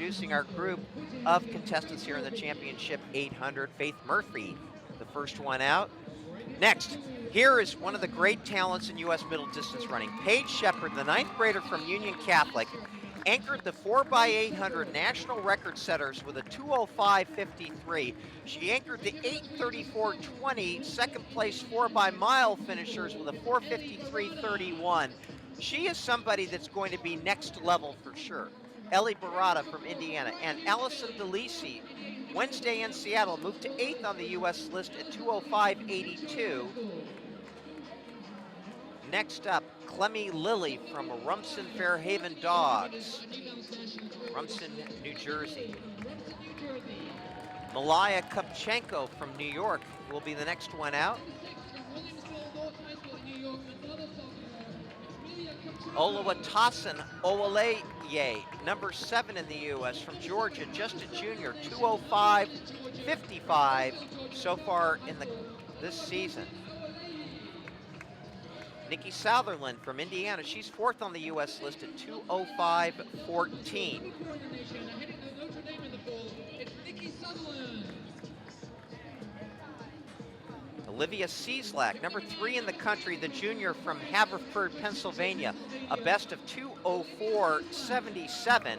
introducing our group of contestants here in the championship 800. Faith Murphy, the first one out. Next, here is one of the great talents in U.S. middle distance running. Paige Shepard, the ninth grader from Union Catholic, anchored the 4x800 national record setters with a 2:05.53. She anchored the 8:34.20 second place 4x mile finishers with a 4:53.31. She is somebody that's going to be next level for sure. Ellie Barada from Indiana and Allison DeLisi, Wednesday in Seattle, moved to 8th on the U.S. list at 2:05.82. Next up, Clemmy Lilly from Rumson Fairhaven Dogs, Rumson, New Jersey. Malaya Kupchenko from New York will be the next one out. Oluwatosin Owoleye, number 7 in the U.S. from Georgia, just a junior, 2:05.55 so far in this season. Nikki Southerland from Indiana, she's 4th on the U.S. list at 2:05.14. Olivia Cieslak, number 3 in the country, the junior from Haverford, Pennsylvania, a best of 2:04.77.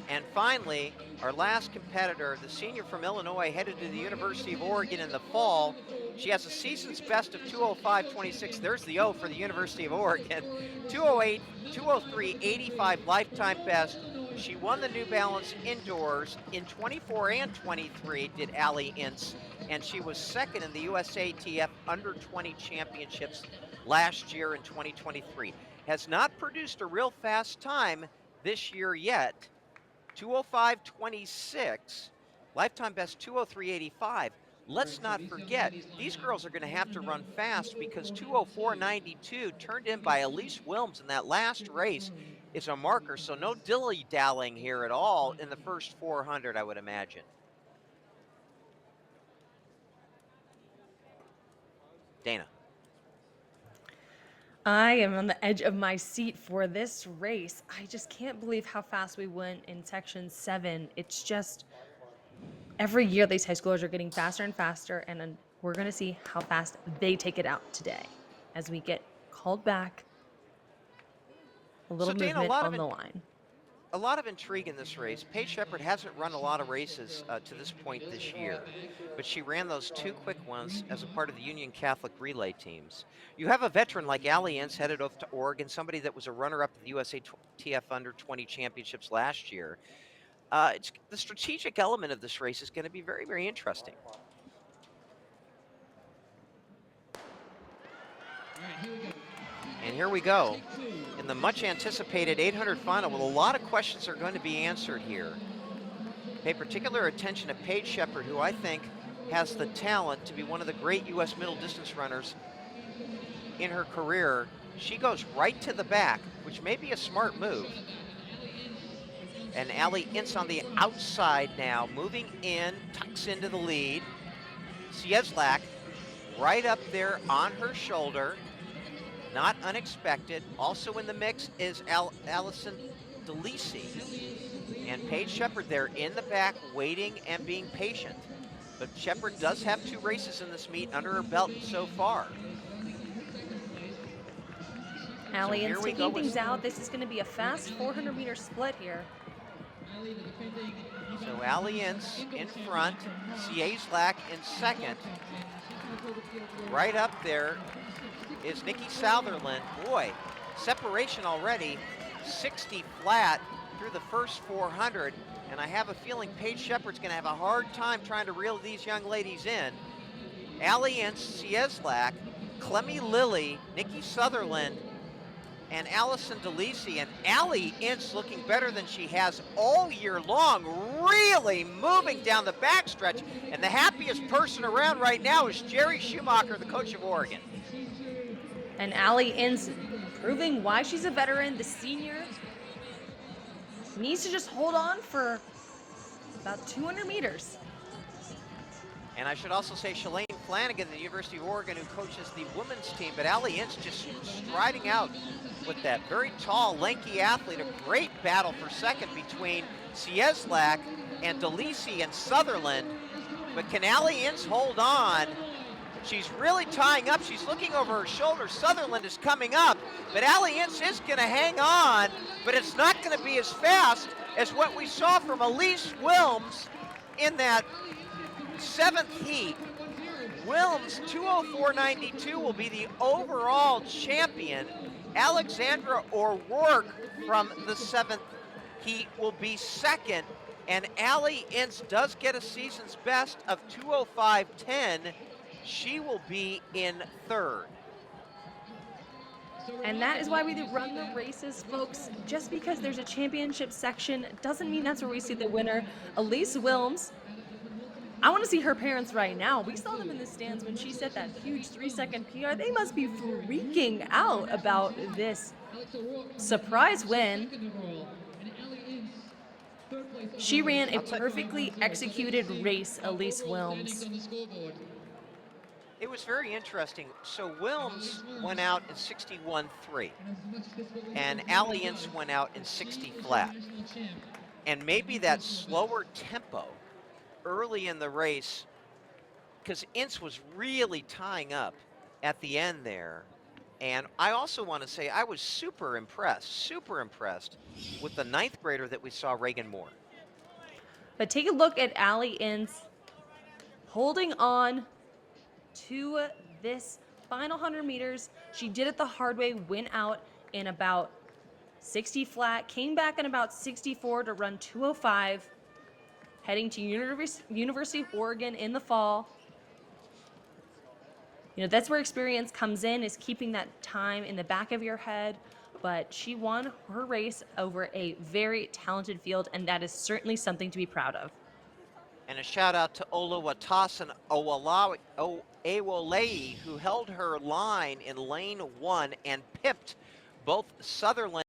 And finally, our last competitor, the senior from Illinois, headed to the University of Oregon in the fall. She has a season's best of 2:05.26. There's the O for the University of Oregon. 2:03.85 lifetime best. She won the New Balance indoors in 24 and 23, did Allie Ince, and she was 2nd in the USATF under 20 championships last year in 2023. Has not produced a real fast time this year yet. 2:05.26, lifetime best 2:03.85. Let's not forget, these girls are going to have to run fast because 2:04.92 turned in by Elise Wilms in that last race is a marker, so no dilly-dallying here at all in the first 400, I would imagine. Dana. I am on the edge of my seat for this race. I just can't believe how fast we went in section 7. It's just every year these high schoolers are getting faster and faster, and then we're going to see how fast they take it out today as we get called back. A little movement on the line. A lot of intrigue in this race. Paige Shepard hasn't run a lot of races to this point this year, but she ran those 2 quick ones as a part of the Union Catholic relay teams. You have a veteran like Allie Ince headed off to Oregon, somebody that was a runner-up at the USATF under 20 championships last year. The strategic element of this race is going to be very, very interesting. And here we go. In the much anticipated 800 final, well, a lot of questions are going to be answered here. Pay particular attention to Paige Shepard, who I think has the talent to be one of the great U.S. middle distance runners in her career. She goes right to the back, which may be a smart move. And Allie Ince on the outside now, moving in, tucks into the lead. Cieslak right up there on her shoulder. Not unexpected. Also in the mix is Allison DeLisi. And Paige Shepard there in the back, waiting and being patient. But Shepard does have 2 races in this meet under her belt so far. Allie Ince taking things out. This is going to be a fast 400-meter split here. So Allie Ince in front, Cieslak in 2nd. Right up there is Nikki Southerland. Boy, separation already, 60 flat through the first 400, and I have a feeling Paige Shepard's going to have a hard time trying to reel these young ladies in. Allie Ince, Cieslak, Clemmy Lilly, Nikki Southerland, and Allison DeLisi. And Allie Ince looking better than she has all year long, really moving down the backstretch. And the happiest person around right now is Jerry Schumacher, the coach of Oregon. And Allie Ince proving why she's a veteran. The senior needs to just hold on for about 200 meters. And I should also say Shalane Flanagan, the University of Oregon, who coaches the women's team, but Allie Ince just striding out with that very tall, lanky athlete. A great battle for second between Cieslak and DeLisi and Sutherland. But can Allie Ince hold on? She's really tying up. She's looking over her shoulder. Sutherland is coming up, but Allie Ince is going to hang on, but it's not going to be as fast as what we saw from Elise Wilms in that 7th heat. Wilms, 2:04.92, will be the overall champion. Alexandra O'Rourke from the 7th heat will be second, and Allie Ince does get a season's best of 2:05.10. She will be in third. And that is why we run the races, folks. Just because there's a championship section doesn't mean that's where we see the winner. Elise Wilms, I want to see her parents right now. We saw them in the stands when she set that huge 3-second PR. They must be freaking out about this surprise win. She ran a perfectly executed race, Elise Wilms. It was very interesting. So Wilms went out in 61.3, and Allie Ince went out in 60 flat. And maybe that slower tempo early in the race, because Ince was really tying up at the end there. And I also want to say I was super impressed with the 9th grader that we saw, Reagan Moore. But take a look at Allie Ince holding on to this final 100 meters. She did it the hard way, went out in about 60 flat, came back in about 64 to run 2:05, heading to University of Oregon in the fall. You know, that's where experience comes in, is keeping that time in the back of your head. But she won her race over a very talented field, and that is certainly something to be proud of. And a shout out to Oluwatosin Awolei, who held her line in lane 1 and pipped both Sutherland